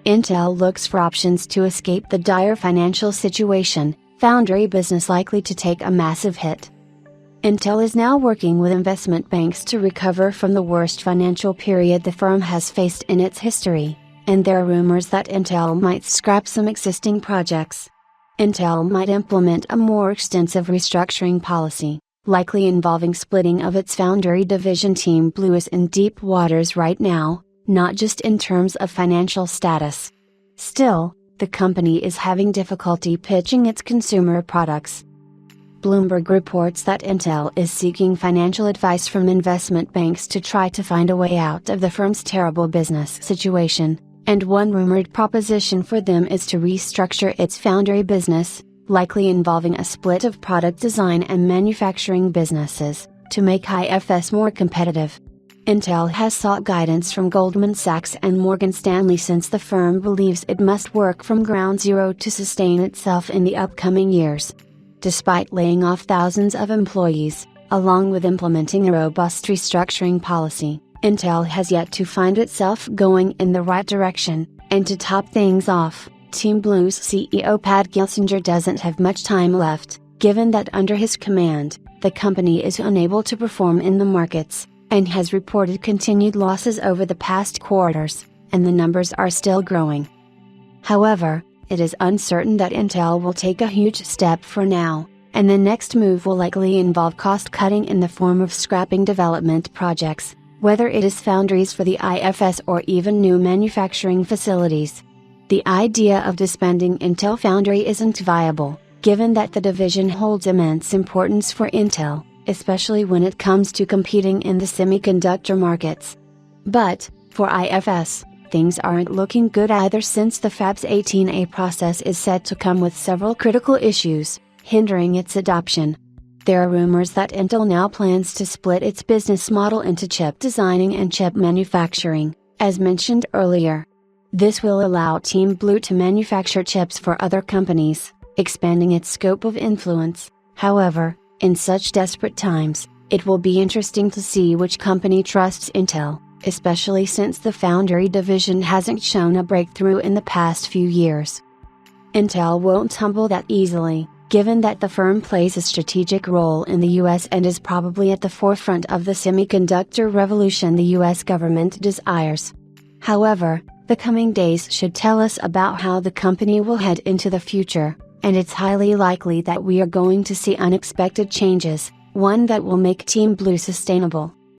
Intel looks for options to escape the dire financial situation, Foundry business likely to take a massive hit. Intel is now working with investment banks to recover from the worst financial period the firm has faced in its history, and there are rumors that Intel might scrap some existing projects. Intel might implement a more extensive restructuring policy, likely involving splitting of its Foundry division. Team Blue is in deep waters right now, not just in terms of financial status. Still, the company is having difficulty pitching its consumer products. Bloomberg reports that Intel is seeking financial advice from investment banks to try to find a way out of the firm's terrible business situation, and one rumored proposition for them is to restructure its Foundry business, likely involving a split of product design and manufacturing businesses, to make IFS more competitive. Intel has sought guidance from Goldman Sachs and Morgan Stanley since the firm believes it must work from ground zero to sustain itself in the upcoming years. Despite laying off thousands of employees, along with implementing a robust restructuring policy, Intel has yet to find itself going in the right direction, and to top things off, Team Blue's CEO Pat Gelsinger doesn't have much time left, given that under his command, the company is unable to perform in the markets, and has reported continued losses over the past quarters, and the numbers are still growing. However, it is uncertain that Intel will take a huge step for now, and the next move will likely involve cost cutting in the form of scrapping development projects, whether it is foundries for the IFS or even new manufacturing facilities. The idea of disbanding Intel Foundry isn't viable, given that the division holds immense importance for Intel, especially when it comes to competing in the semiconductor markets. But, for IFS, things aren't looking good either, since the Fab's 18A process is said to come with several critical issues, hindering its adoption. There are rumors that Intel now plans to split its business model into chip designing and chip manufacturing, as mentioned earlier. This will allow Team Blue to manufacture chips for other companies, expanding its scope of influence. However, in such desperate times, it will be interesting to see which company trusts Intel, especially since the Foundry division hasn't shown a breakthrough in the past few years. Intel won't tumble that easily, given that the firm plays a strategic role in the US and is probably at the forefront of the semiconductor revolution the US government desires. However, the coming days should tell us about how the company will head into the future, and it's highly likely that we are going to see unexpected changes, one that will make Team Blue sustainable.